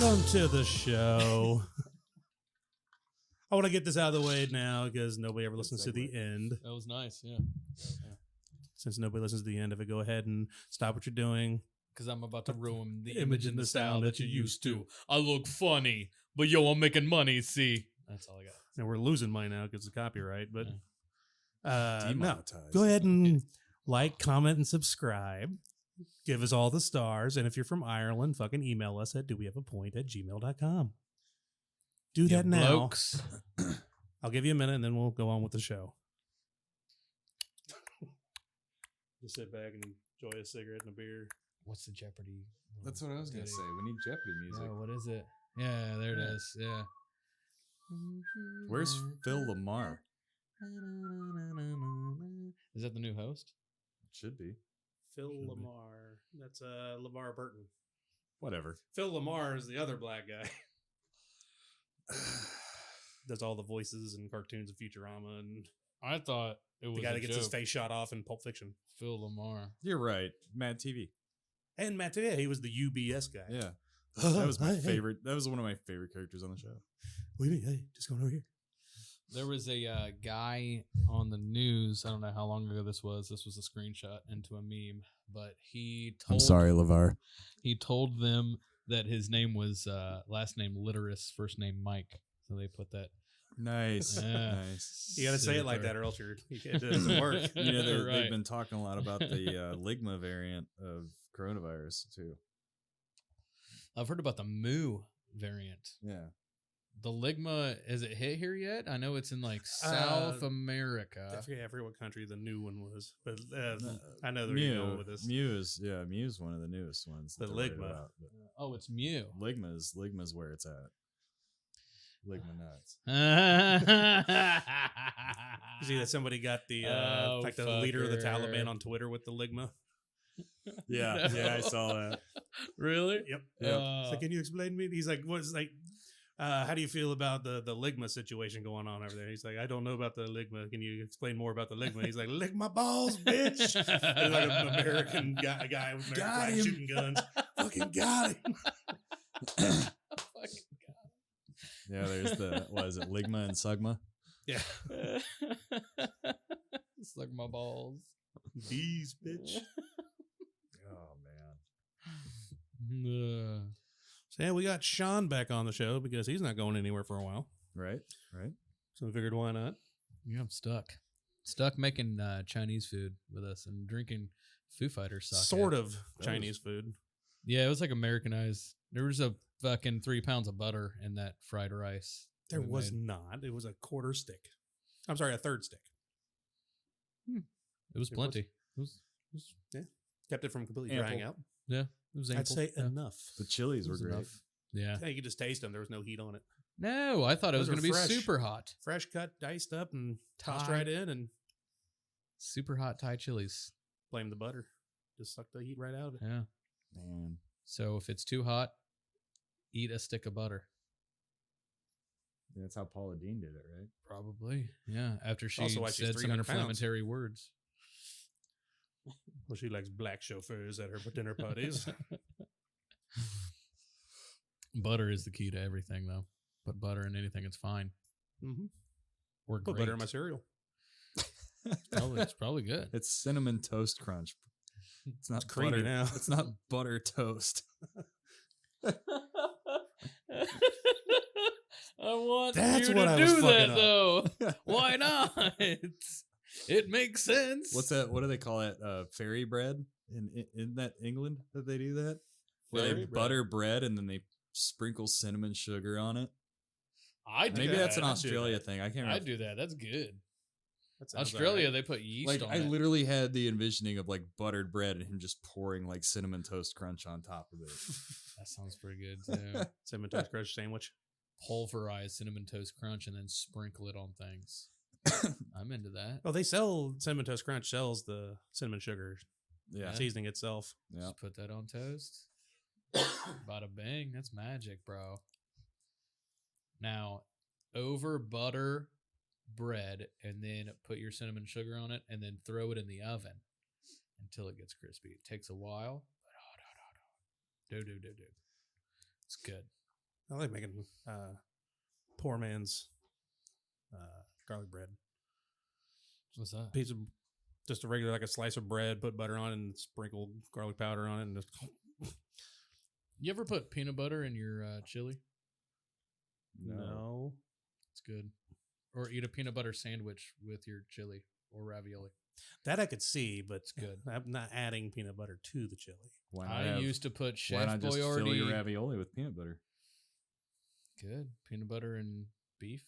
Welcome to the show. I want to get this out of the way now because nobody ever listens to the end. That was nice, yeah. Since nobody listens to the end of it, go ahead and stop what you're doing. Because I'm about to ruin the image and the sound that you used to. I look funny, but yo, I'm making money, see? That's all I got. And we're losing money now because of copyright, but no. Demonetized. Go ahead and like, comment, and subscribe. Give us all the stars. And if you're from Ireland, fucking email us at dowehaveapoint@gmail.com. Do that now. Blokes. I'll give you a minute and then we'll go on with the show. Just sit back and enjoy a cigarette and a beer. What's the Jeopardy? That's what I was going to say. We need Jeopardy music. Oh, what is it? Yeah, there it is. Yeah. Where's Phil Lamar? Is that the new host? Should be. Phil Should be. Lamar. That's Lamar Burton. Whatever. Phil Lamar is the other black guy. Does all the voices and cartoons of Futurama, and I thought it was the guy that gets his joke. face shot off in Pulp Fiction. Phil Lamar. You're right. Mad TV. And Matt, yeah, he was the UBS guy. Yeah. That was my favorite. That was one of my favorite characters on the show. What do you mean? Hey, just going over here. There was a guy on the news. I don't know how long ago this was. This was a screenshot into a meme, but he told. I'm sorry, LeVar. He told them that his name was last name Litterus, first name Mike. So they put that. Nice. Yeah. Nice. You got to say it like that, or else it doesn't work. You know, they've Right. been talking a lot about the Ligma variant of coronavirus, too. I've heard about the Mu variant. Yeah. The Ligma, has it hit here yet? I know it's in like South I America. forget what country the new one was, but I know they're going with this. Mew's one of the newest ones. The that they're worried Ligma. about, but Oh, it's Mu. Ligma's where it's at. Ligma nuts. You see that somebody got the like the leader of the Taliban on Twitter with the Ligma. Yeah, yeah, I saw that. Really? Yep. Yeah. So can you explain to me? He's like, what's like? How do you feel about the Ligma situation going on over there? He's like, I don't know about the Ligma. Can you explain more about the Ligma? He's like, lick my balls, bitch. And like an American guy with American flag shooting guns. Fucking got him. Yeah, there's the what is it, Ligma and Sugma? Yeah. Suck my balls. Bees, bitch. Oh man. So yeah, we got Sean back on the show because he's not going anywhere for a while. Right. So we figured, why not? Yeah, I'm stuck making Chinese food with us and drinking Foo Fighters sake. Sort of Chinese food. Yeah, it was like Americanized. There was a fucking 3 pounds of butter in that fried rice. There we was made. not. It was a quarter stick. I'm sorry, a third stick. It was plenty. It was Kept it from completely Ample. drying out. yeah. It was ample. I'd say yeah. enough. The chilies It were was great. enough. Yeah. Yeah, you could just taste them. There was no heat on it. No, I thought it was Those going to are be fresh. super hot. Fresh cut, diced up, and tossed Thai. right in, and Super hot Thai chilies. blame the butter. Just suck the heat right out of it. Yeah. Man. So if it's too hot, eat a stick of butter. That's how Paula Deen did it, right? Probably. Yeah. After she Also why she's said some 300 pounds. inflammatory words. Well, she likes black chauffeurs at her dinner parties. Butter is the key to everything, though. Put butter in anything, it's fine. Mm-hmm. Or Put great. butter in my cereal. It's probably good. It's cinnamon toast crunch. It's not creamy butter. now. It's not butter toast. I want That's you what to I was do fucking that, up. though. Why not? It makes sense. What's that? What do they call it? Fairy bread? In that England that they do that? Where Fairy they bread? butter bread and then they sprinkle cinnamon sugar on it. I do Maybe that. that's an I do Australia that. thing. I can't I remember. do that. That's good. That sounds Australia, all right. they put yeast Like on I it. literally had the envisioning of like buttered bread and him just pouring like cinnamon toast crunch on top of it. That sounds pretty good, too. Cinnamon toast crunch sandwich. Pulverize cinnamon toast crunch and then sprinkle it on things. I'm into that. Oh, they sell cinnamon toast crunch. Sells the cinnamon sugar Yeah. seasoning itself. Yeah. Just put that on toast. Bada bang. That's magic, bro. Now, over butter bread and then put your cinnamon sugar on it and then throw it in the oven until it gets crispy. It takes a while. Do. It's good. I like making poor man's garlic bread. What's that? Piece of just a regular, like a slice of bread, put butter on it, and sprinkle garlic powder on it, and just You ever put peanut butter in your chili? no. It's good. Or eat a peanut butter sandwich with your chili or ravioli. That I could see, but It's good. I'm not adding peanut butter to the chili. Why not I used to put why Chef not just fill your Boyardee. ravioli with peanut butter? Good. Peanut butter and beef.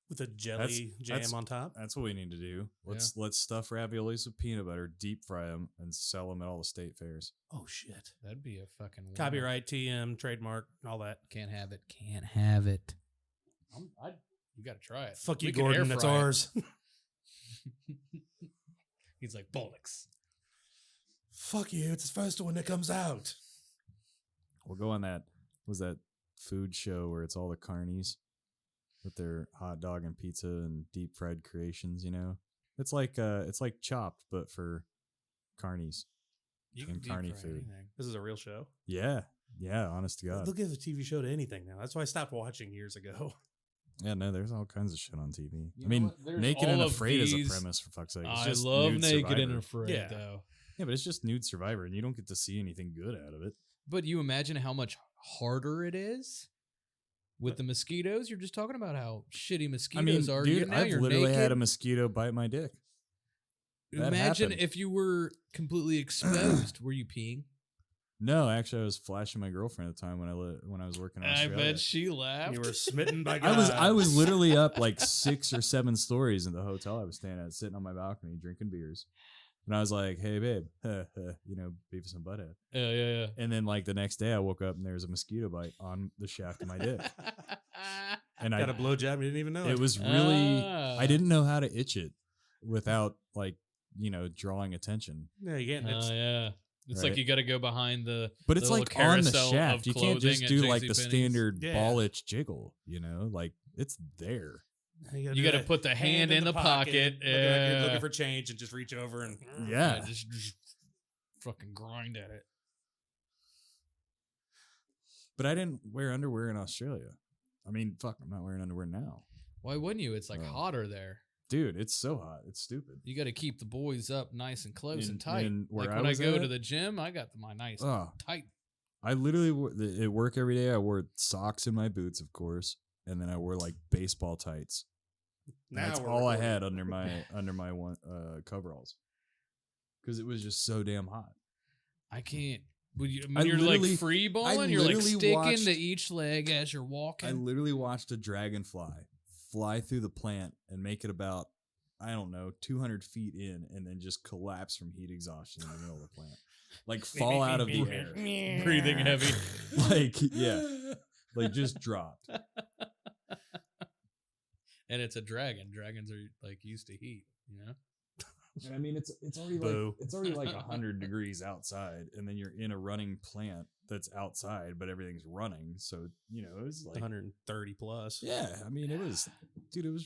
With a jelly jam on top. That's what we need to do. Let's stuff raviolis with peanut butter, deep fry them, and sell them at all the state fairs. Oh shit! That'd be a fucking winner. Copyright, TM, trademark, all that. Can't have it. Can't have it. You got to try it. Fuck We you, can air Gordon. That's fry it. ours. He's like, bollocks. Fuck you. It's the first one that comes out. We'll go on that. Was that food show where it's all the carnies with their hot dog and pizza and deep fried creations? You know, it's like Chopped, but for carnies. You And can deep carny fry food. anything. This is a real show. Yeah, honest to God. They'll give a TV show to anything now. That's why I stopped watching years ago. Yeah, no, there's all kinds of shit on TV. You I mean, know what? There's Naked and all of Afraid is a these- premise, for fuck's sake. It's I just love nude Naked and Survivor. Afraid, Yeah. though. Yeah, but it's just Nude Survivor, and you don't get to see anything good out of it. But you imagine how much harder it is with the mosquitoes? You're just talking about how shitty mosquitoes are. dude, Now I've you're literally naked. had a mosquito bite my dick. That Imagine happened. if you were completely exposed. Were you peeing? No, actually, I was flashing my girlfriend at the time when I was working in I Australia. bet she laughed. You were smitten by God. I was literally up like 6 or 7 stories in the hotel I was staying at, sitting on my balcony drinking beers, and I was like, "Hey, babe, you know, Beavis and Butthead." Yeah. And then like the next day, I woke up and there was a mosquito bite on the shaft of my dick, and got a blowjob. You didn't even know it was really I didn't know how to itch it without like drawing attention. Yeah, you can't. It's, Yeah. It's Right. like you got to go behind the. But it's the little like on the carousel shaft. of You can't just clothing do at like the JCPenney's. standard Yeah. ball itch jiggle, like it's there. You got to put the hand in the pocket. Looking for change and just reach over and Yeah. Just fucking grind at it. But I didn't wear underwear in Australia. I mean, fuck, I'm not wearing underwear now. Why wouldn't you? It's like Oh. hotter there. Dude, it's so hot. It's stupid. You got to keep the boys up nice and close In- and tight. in where Like I when I was go at? to the gym, I got my nice Oh, tight. I literally at work every day. I wore socks in my boots, of course, and then I wore like baseball tights. And now that's we're all I recording. had under my one coveralls because it was just so damn hot. I can't. When I you're like literally- free I balling, you're like literally sticking watched- to each leg as you're I walking. literally watched a dragonfly fly through the plant and make it about, I don't know, 200 feet in, and then just collapse from heat exhaustion in the middle of the plant, like fall out of the air, Breathing heavy. like yeah, like just dropped. And it's a dragon. Dragons are like used to heat, you know? And I mean, it's already Boo. like 100 degrees outside, and then you're in a running plant that's outside, but everything's running. So it was like 130 plus. yeah. I mean, it was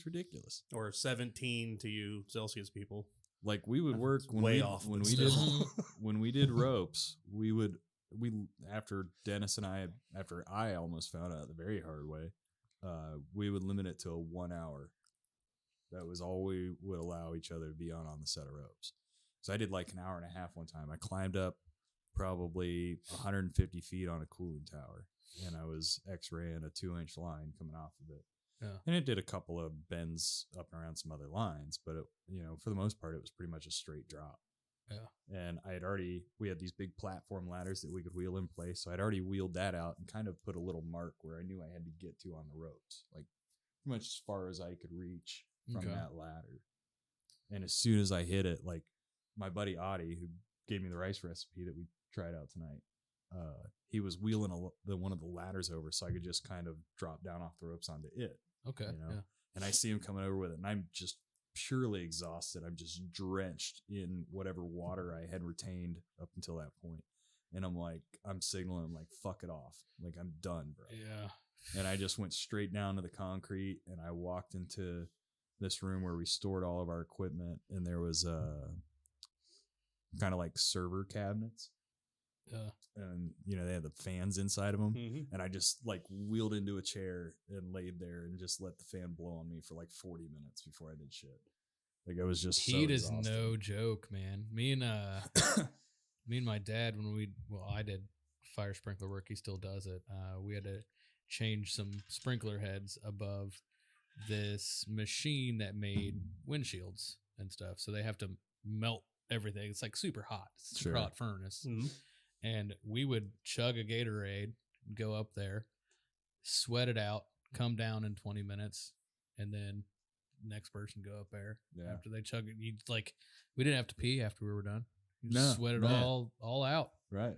ridiculous. Or 17 to you Celsius people. Like we would work when Way we off, when but we did still. when we did ropes. We after Dennis and after I almost found out the very hard way. We would limit it to a 1 hour. That was all we would allow each other to be on the set of ropes. So I did like an hour and a half one time. I climbed up probably 150 feet on a cooling tower, and I was X-raying a 2-inch line coming off of it. Yeah. And it did a couple of bends up and around some other lines, but it, for the most part, it was pretty much a straight drop. Yeah. And we had these big platform ladders that we could wheel in place. So I'd already wheeled that out and kind of put a little mark where I knew I had to get to on the ropes, like pretty much as far as I could reach from Okay. that ladder. And as soon as I hit it, like my buddy Audie, who gave me the rice recipe that we tried out tonight, he was wheeling one of the ladders over so I could just kind of drop down off the ropes onto it. Okay. Yeah. And I see him coming over with it, and I'm just purely exhausted. I'm just drenched in whatever water I had retained up until that point. And I'm signaling him like, fuck it off. Like, I'm done, bro. Yeah. And I just went straight down to the concrete, and I walked into this room where we stored all of our equipment, and there was kind of like server cabinets. and they had the fans inside of them. Mm-hmm. And I just like wheeled into a chair and laid there and just let the fan blow on me for like 40 minutes before I did shit. Like I was just Heat so is exhausted. no joke, man. Me and my dad, when I did fire sprinkler work, he still does it. We had to change some sprinkler heads above this machine that made windshields and stuff. So they have to melt everything. It's like super hot. It's a super hot furnace. Mm-hmm. And we would chug a Gatorade, go up there, sweat it out, come down in 20 minutes, and then next person go up there after they chug it. You we didn't have to pee after we were done. You just sweat it all out. Right.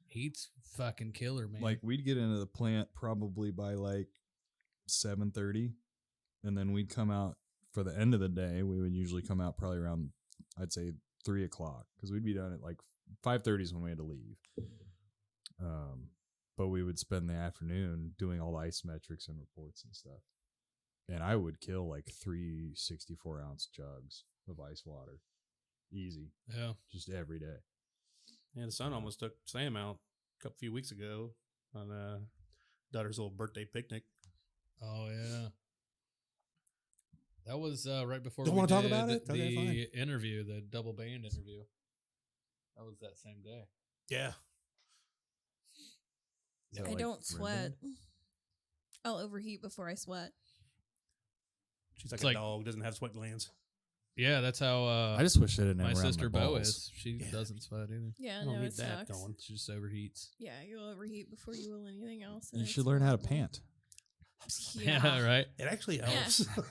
Heat's fucking killer, man. Like we'd get into the plant probably by like 7:30, and then we'd come out for the end of the day. We would usually come out probably around, I'd say 3 o'clock, because we'd be done at like 5:30 is when we had to leave. But we would spend the afternoon doing all the isometrics and reports and stuff. And I would kill like 3 64-ounce jugs of ice water. Easy. Yeah. Just every day. Yeah, the sun almost took Sam out a few weeks ago on daughter's little birthday picnic. Oh, yeah. That was right before Don't we want to talk did about it? the Okay, fine. interview, the double band interview. That was that same day. Yeah. So, I like, don't sweat. rendering? I'll overheat before I sweat. She's like It's a like- dog, doesn't have sweat glands. Yeah, that's how I just wish I didn't my have around sister my Bo balls. is. She Yeah. doesn't sweat either. Yeah, I don't no, need it that sucks. going. She just overheats. Yeah, you'll overheat before you will anything else. and You it's should learn how to horrible. pant. Yeah, right. It actually helps. I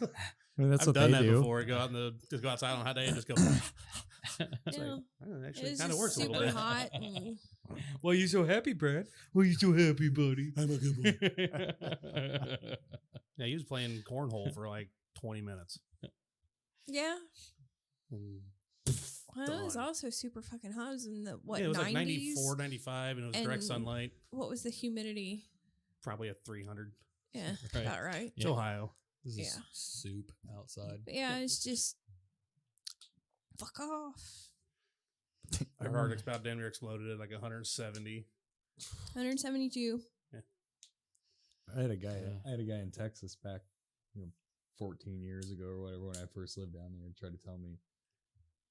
mean, that's I've what done they that do. before. Just go outside on a hot day and just go. It's Yeah. it actually It's kind of just works a little super bit. hot. And Why you so happy, Brad? Why you so happy, buddy? I'm a good boy. Yeah, he was playing cornhole for like 20 minutes. yeah, And well, it was Done. also super fucking hot. It was in the yeah, it was 90s? like 94, 95, and it was direct And- sunlight. What was the humidity? Probably a 300. Yeah, Right. about right. It's Yeah. Ohio. This is Yeah. soup outside. But yeah, it's just fuck off. Our heart about damn near exploded at like 170. 172. I had a guy. Yeah. I had a guy in Texas back, 14 years ago or whatever, when I first lived down there, and tried to tell me.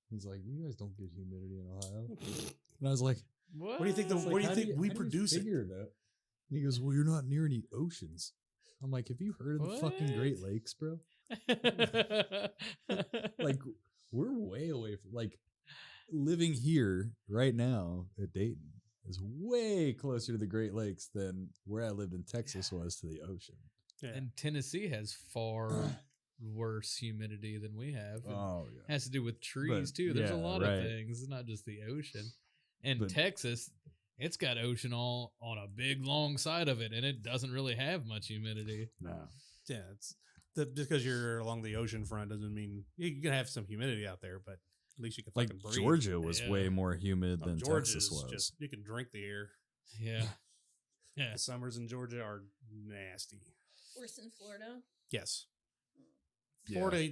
He's like, "You guys don't get humidity in Ohio," and I was like, What? What do you think the- I was what like, do you "How think we how do you produce it?" figure that? And he goes, "Well, you're not near any oceans." I'm like, "Have you heard of the fucking Great What? Lakes, bro? Like, we're way away from living here right now at Dayton is way closer to the Great Lakes than where I lived in Texas was to the ocean." Yeah. And Tennessee has far worse humidity than we have. and Oh yeah. has to do with trees But, too. There's a yeah, lot right. of things. It's not just the ocean. And But- Texas, it's got ocean all on a big long side of it, and it doesn't really have much humidity. No. Yeah, just because you're along the ocean front doesn't mean you can have some humidity out there, but at least you can Like fucking breathe. Georgia was Yeah. way more humid Oh, than Georgia Texas is was. just you can drink the air. Yeah. Yeah. The summers in Georgia are nasty. Worse than Florida. Yes. Yeah. Florida,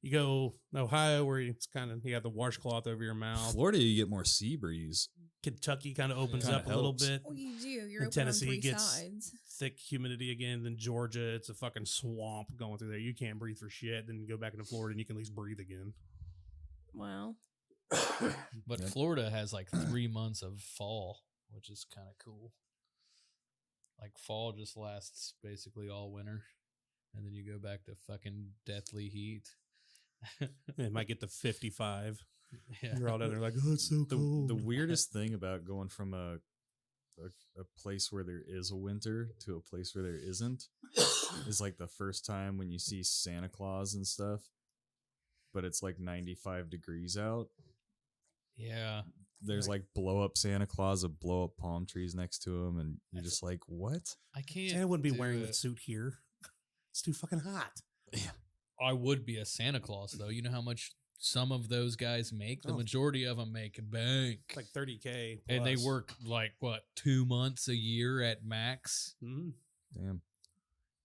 you go Ohio where it's kind of you got the washcloth over your mouth. Florida, you get more sea breeze. Kentucky kind of opens Kinda up a little helps. bit. Well, you do. You're And open Tennessee on three gets sides. thick humidity again. Then Georgia, it's a fucking swamp going through there. You can't breathe for shit. Then you go back into Florida and you can at least breathe again. Wow. But Yeah. Florida has like 3 months of fall, which is kind of cool. Like fall just lasts basically all winter. And then you go back to fucking deathly heat. It might get to 55. Yeah. You're all down there like, oh, it's so cold. The weirdest thing about going from a place where there is a winter to a place where there isn't is like the first time when you see Santa Claus and stuff, but it's like 95 degrees out. Yeah. There's like blow up Santa Claus with blow up palm trees next to him, and you're just like, what? I can't. Santa wouldn't be do wearing it. the suit here. It's too fucking hot. I would be a Santa Claus though. You know how much some of those guys make? The Oh. majority of them make bank. It's like 30K. and they plus. work like what, 2 months a year at max. Mhm. Damn.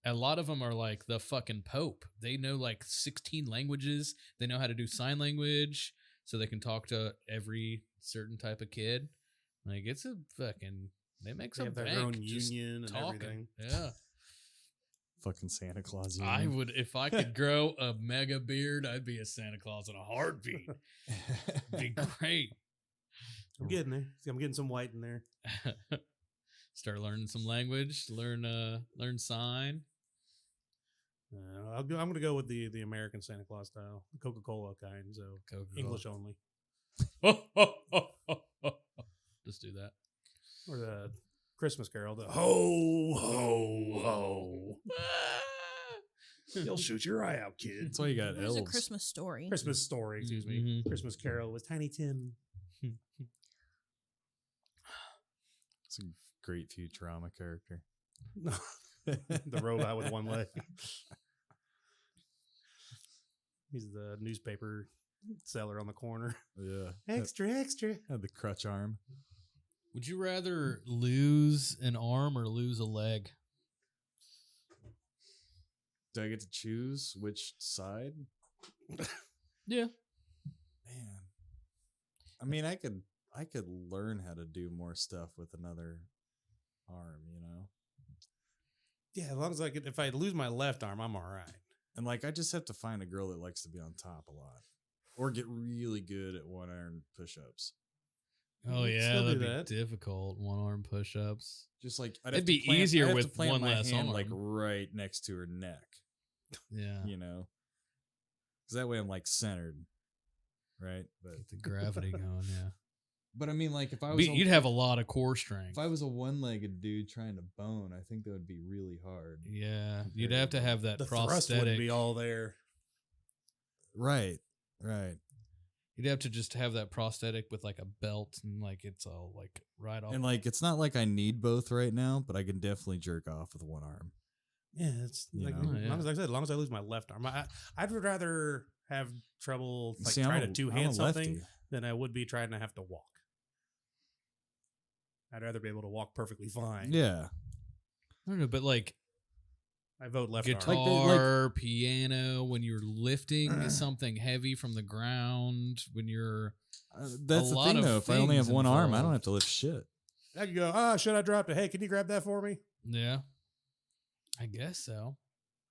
A lot of them are like the fucking Pope. They know like 16 languages. They know how to do sign language so they can talk to every certain type of kid. Like it's a fucking. They make They some have their bank own just union and talking. everything. Yeah, Fucking Santa Claus. I Union. would if I could grow a mega beard. I'd be a Santa Claus in a heartbeat. Be great. I'm getting there. See, I'm getting some white in there. Start learning some language. Learn sign. I'm going to go with the American Santa Claus style, Coca-Cola kind. So Coca-Cola. English only, Just do that. or the Christmas Carol, the ho ho ho. You'll shoot your eye out, kid. That's why you got There's elves. a Christmas story. Christmas Story, excuse me. Mhm. Christmas Carol with Tiny Tim. It's a great Futurama character. The robot with one leg. He's the newspaper seller on the corner. Yeah. Extra, extra. Had the crutch arm. Would you rather lose an arm or lose a leg? Do I get to choose which side? Yeah. Man. I mean, I could learn how to do more stuff with another arm, you know? Yeah, as long as if I lose my left arm, I'm all right. And like I just have to find a girl that likes to be on top a lot. Or get really good at one iron push-ups. Oh You can yeah, still do that'd that. be difficult. One arm push-ups. Just like It'd be easier I'd have with to plant one my less hand arm. like right next to her neck, Yeah, you know? Because that way I'm like centered, right? But get the gravity going. Yeah, I mean, like if I was you'd have a lot of core strength. if I was a one-legged dude trying to bone, I think that would be really hard. Yeah, you'd have to have that The thrust prosthetic. wouldn't be all there. Right. You'd have to just have that prosthetic with like a belt and like it's all like right off. And like it's not like I need both right now, but I can definitely jerk off with one arm. Yeah, it's You like, know? as long as, like I said, as long as I lose my left arm, I'd rather have trouble like See, trying I'm to a two-hand something lefty. than I would be trying to have to walk. I'd rather be able to walk perfectly fine. Yeah. I don't know, but like I vote left guitar, arm. piano, when you're lifting something heavy from the ground, when you're That's A the lot thing of though. If I only have things one arm, I don't involved. have to lift shit. I could go, should I drop it? Hey, can you grab that for me? yeah, I guess so.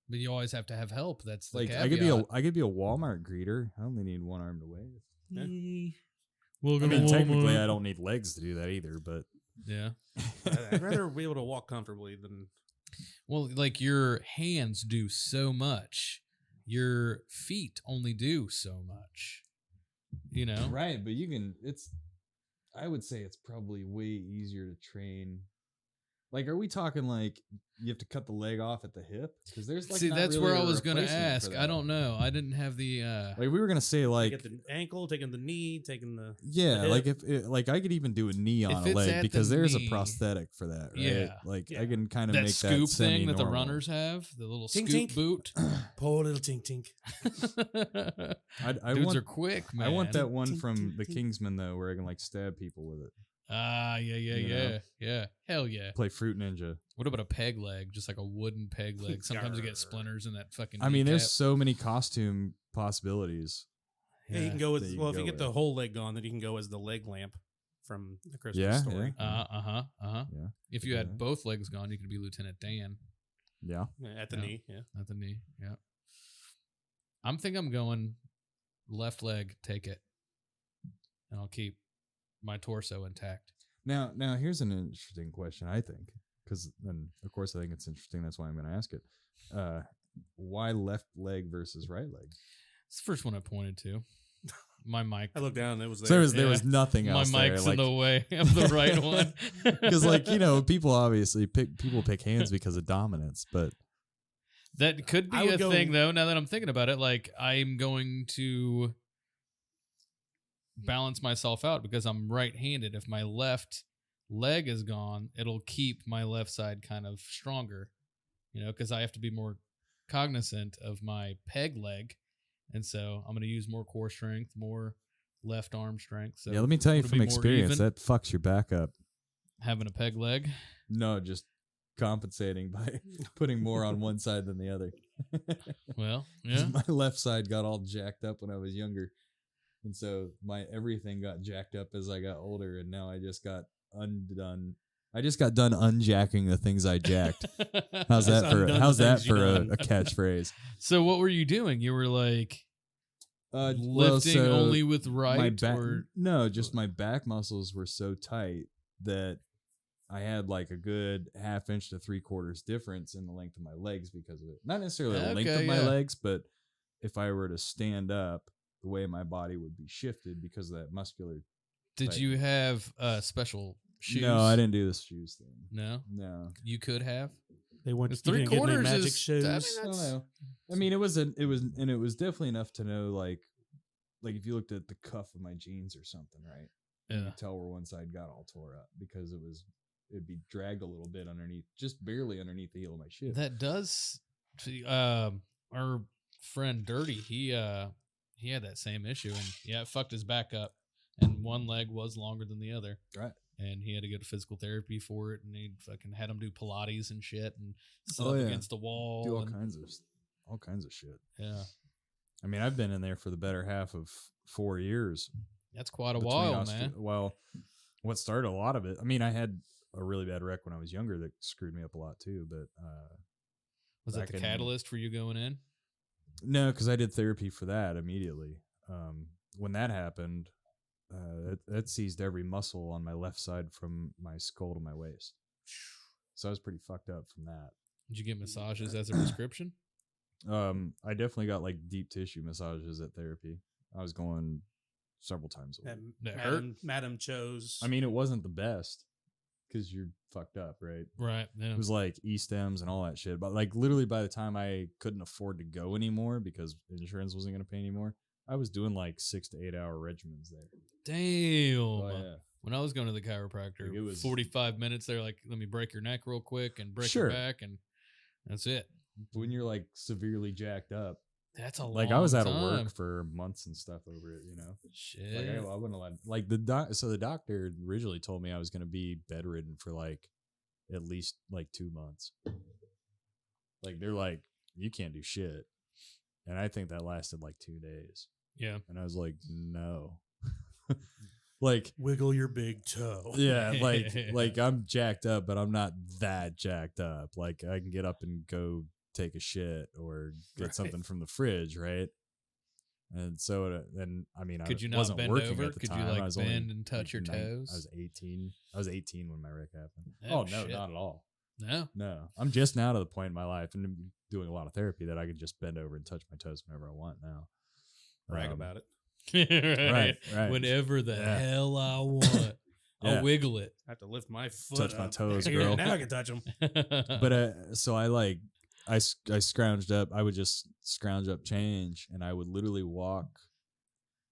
But you always have to have help. That's the Like caveat. I could be a Walmart greeter. I only need one arm to wave. Welcome I mean, to technically, Walmart. I don't need legs to do that either. But Yeah. I'd rather be able to walk comfortably than. Well, like your hands do so much, your feet only do so much. You know, right, but you can. I would say it's probably way easier to train. Like, are we talking like you have to cut the leg off at the hip? Because there's like see, not that's really where I a was gonna replacement for ask. I that. don't know. I didn't have the. Like we were gonna say like Get the ankle, taking the knee, taking the. yeah, the like hip. like I could even do a knee on If a it's leg at because the there's knee- a prosthetic for that, right? Yeah. Like Yeah. I can kind of that make scoop that thing that the semi-normal. runners have, the little Tink, scoop tink. boot. Poor little tink tink. I Dudes want are quick, man. I want that one Tink, from tink, the tink. Kingsman though, where I can like stab people with it. Ah, yeah, You know? yeah. Hell yeah. Play Fruit Ninja. What about a peg leg? Just like a wooden peg leg. Sometimes you get Grr. splinters in that fucking. I mean, there's kneecap. so many costume possibilities. Yeah, you can go with. that you Well, if can you go get the with. whole leg gone, then you can go as the leg lamp from the Christmas Yeah, Story. yeah. Uh-huh. Yeah, If could you do had that. both legs gone, you could be Lieutenant Dan yeah. Yeah, at the Yeah. knee. Yeah. at the knee. Yeah. I'm going left leg, take it. And I'll keep my torso intact. Now, here's an interesting question. I think because, and of course, I think it's interesting. That's why I'm going to ask it. Why left leg versus right leg? It's the first one I pointed to. My mic. I looked down and it was there. So there Yeah. was nothing My else there. mic's Like, in the way of the right one. because like people obviously pick hands because of dominance, but That could I be would a go- thing, though, now that I'm thinking about it. Like, I'm going to balance myself out because I'm right-handed. If my left leg is gone, it'll keep my left side kind of stronger, because I have to be more cognizant of my peg leg. And so I'm going to use more core strength, more left arm strength. So yeah, let me tell you it'll from be more experience even. that fucks your back up. Having a peg leg. No, just compensating by putting more on one side than the other. Well, 'Cause yeah. my left side got all jacked up when I was younger, and so my everything got jacked up as I got older, and now I just got undone. I just got done unjacking the things I jacked. How's Just that for? undone How's the that things for you done. a catchphrase? So what were you doing? You were like Well, lifting so only with my right back, or no, just my back muscles were so tight that I had like a good 1/2 inch to 3/4 difference in the length of my legs because of it. Not necessarily the length Okay, of my yeah. legs, but if I were to stand up, the way my body would be shifted because of that muscular. did Right. you have special shoes? No, I didn't do the shoes thing. No, No. you could have. They want It's you didn't get any 3/4 magic is- shoes. I mean, I don't That's- know. I mean, it was definitely enough to know like if you looked at the cuff of my jeans or something, right? You Yeah. could tell where one side got all tore up because it'd be dragged a little bit underneath, just barely underneath the heel of my shoe. That does. Our friend Dirty, he had that same issue, and yeah, it fucked his back up, and one leg was longer than the other, Right. and he had to go to physical therapy for it, and he fucking had him do Pilates and shit, and sit Oh, up yeah. against the wall, Do all and, kinds of shit. yeah, I mean, I've been in there for the better half of 4 years. that's quite a between while, man. Well, what started a lot of it? I mean, I had a really bad wreck when I was younger that screwed me up a lot too. But Was that back the in- catalyst for you going in? no, because I did therapy for that immediately. When that happened, that seized every muscle on my left side from my skull to my waist. So I was pretty fucked up from that. Did you get massages as a prescription? I definitely got like deep tissue massages at therapy. I was going several times a week. That hurt? Madam chose. I mean, it wasn't the best because you're fucked up, right? Right. Yeah. It was like E-stems and all that shit. But like literally by the time I couldn't afford to go anymore because insurance wasn't going to pay anymore, I was doing like 6 to 8 hour regimens there. Damn. Oh, yeah. When I was going to the chiropractor, Like, it was 45 minutes. They're like, let me break your neck real quick and break Sure. your back, and that's it. When you're like severely jacked up, That's a like long I was out time. of work for months and stuff over it, you know. Shit. Like I wouldn't let like so the doctor originally told me I was going to be bedridden for like at least like 2 months. Like they're like, you can't do shit, and I think that lasted like 2 days, Yeah. and I was like, no, like wiggle your big toe. yeah, like I'm jacked up, but I'm not that jacked up. Like I can get up and go take a shit or get Right. something from the fridge, right? And so, and I mean, Could I you not wasn't bend working over? at the Could you time. like I was bend only, and touch your toes? I was 18. I was 18 when my wreck happened. Oh, Oh, no, shit. not at all. No. No, I'm just now to the point in my life and doing a lot of therapy that I can just bend over and touch my toes whenever I want now. Brag about it. Right. Whenever the Yeah. hell I want, Yeah. I'll wiggle it. I have to lift my foot. Touch my up. toes, Here, girl. now I can touch them. But so I scrounged up. I would just scrounge up change, and I would literally walk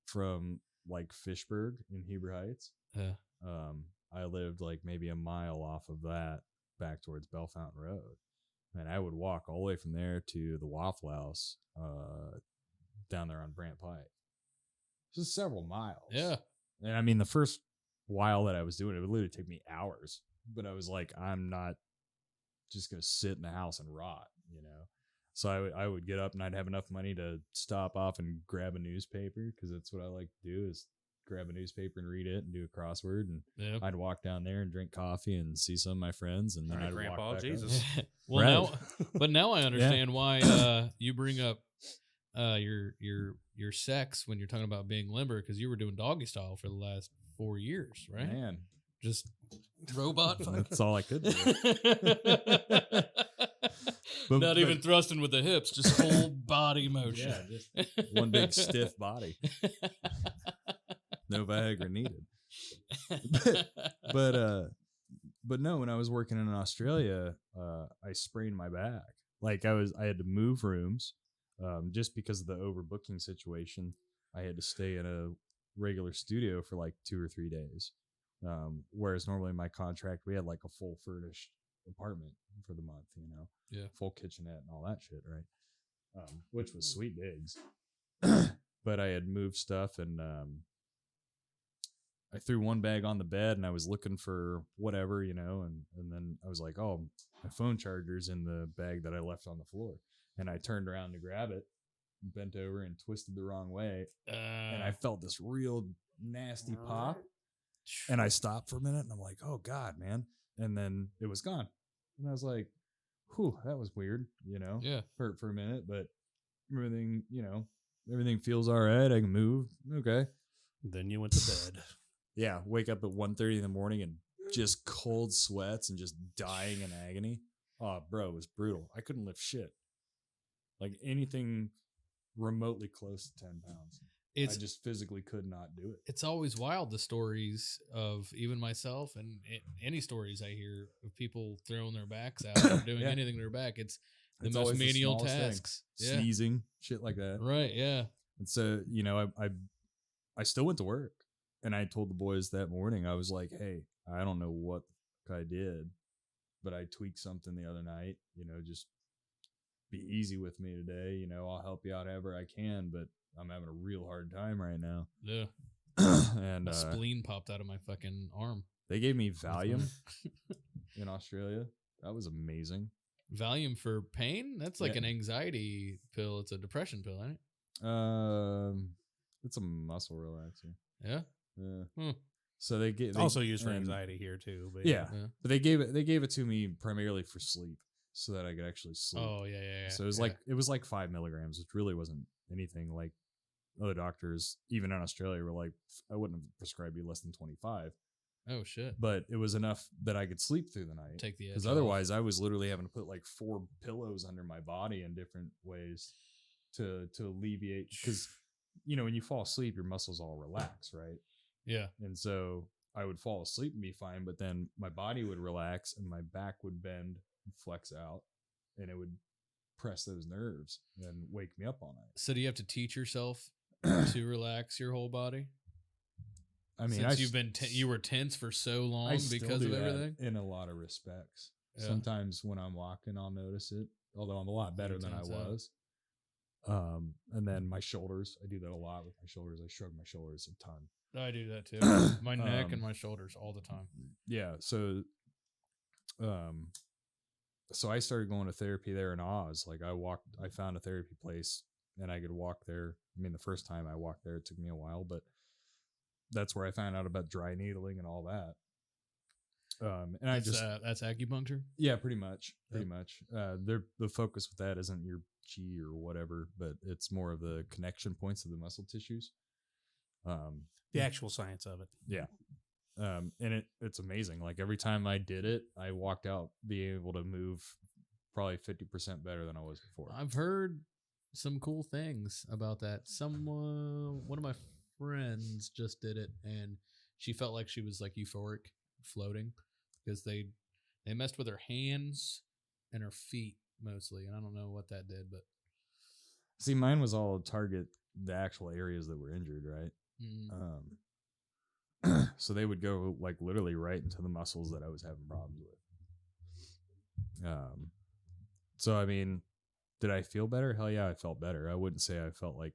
from like Fishburg in Heber Heights. Yeah. I lived like maybe a mile off of that back towards Bell Fountain Road, and I would walk all the way from there to the Waffle House down there on Brant Pike. This is several miles. Yeah. And I mean, the first while that I was doing it would literally take me hours, but I was like, I'm not just going to sit in the house and rot, you know? So I would get up and I'd have enough money to stop off and grab a newspaper, because that's what I like to do, is grab a newspaper and read it and do a crossword. And Yeah. I'd walk down there and drink coffee and see some of my friends. And then All right, I'd Grandpa, walk back Jesus. up. Well, Right. now I understand why you bring up your sex when you're talking about being limber, because you were doing doggy style for the last 4 years, right? Man, Just robot fuck. that's all I could do. Not even thrusting with the hips, just full body motion. Yeah, just one big stiff body. No Viagra needed. But no, when I was working in Australia, I sprained my back. Like I had to move rooms, just because of the overbooking situation. I had to stay in a regular studio for like 2 or 3 days. Whereas normally my contract, we had like a full furnished apartment for the month, you know, Yeah. full kitchenette and all that shit. Right. Which was sweet digs. But I had moved stuff, and I threw one bag on the bed, and I was looking for whatever, you know, and then I was like, oh, my phone charger's in the bag that I left on the floor. And I turned around to grab it, bent over and twisted the wrong way. And I felt this real nasty pop. And I stopped for a minute and I'm like, oh God, man. And then it was gone. And I was like, whew, that was weird, Yeah. for a minute, but everything, everything feels all right. I can move. Okay. Then you went to bed. Yeah. Wake up at 1:30 in the morning and just cold sweats and just dying in agony. Oh, bro, it was brutal. I couldn't lift shit. Like anything remotely close to 10 pounds. I just physically could not do it. It's always wild, the stories of even myself and any stories I hear of people throwing their backs out or doing anything to their back. It's the most always menial smallest thing. tasks. Sneezing, shit like that. Right, yeah. And so, I still went to work and I told the boys that morning, I was like, hey, I don't know what I did, but I tweaked something the other night, just be easy with me today. I'll help you out however I can, but I'm having a real hard time right now. Yeah. And my spleen popped out of my fucking arm. They gave me Valium in Australia. That was amazing. Valium for pain? That's like an anxiety pill. It's a depression pill, ain't it? It's a muscle relaxer. Yeah. Yeah. So they also used for anxiety here too. But but they gave it to me primarily for sleep, so that I could actually sleep. Oh yeah. So it was like 5 milligrams, which really wasn't anything. Like other doctors, even in Australia, were like, I wouldn't have prescribed you less than 25. Oh shit! But it was enough that I could sleep through the night. Take the edge because otherwise, I was literally having to put like 4 pillows under my body in different ways to alleviate. Because when you fall asleep, your muscles all relax, right? Yeah. And so I would fall asleep and be fine, but then my body would relax and my back would bend and flex out, and it would press those nerves and wake me up all night. So do you have to teach yourself to relax your whole body? I mean, since you were tense for so long because of everything. In a lot of respects, yeah. Sometimes when I'm walking, I'll notice it. Although I'm a lot better than I was. And then my shoulders, I do that a lot with my shoulders. I shrug my shoulders a ton. I do that too. My neck and my shoulders all the time. Yeah. So, I started going to therapy there in Oz. Like I found a therapy place and I could walk there. I mean, the first time I walked there, it took me a while, but that's where I found out about dry needling and all that. And that's acupuncture. Yeah, pretty much. The focus with that isn't your chi or whatever, but it's more of the connection points of the muscle tissues. The actual science of it. Yeah. And it's amazing. Like every time I did it, I walked out being able to move probably 50% better than I was before. I've heard some cool things about that. One of my friends just did it, and she felt like she was like euphoric, floating, because they messed with her hands and her feet mostly, and I don't know what that did, but see, mine was all target the actual areas that were injured, right? Mm-hmm. So they would go like literally right into the muscles that I was having problems with. So I mean, did I feel better? Hell yeah, I felt better. I wouldn't say I felt like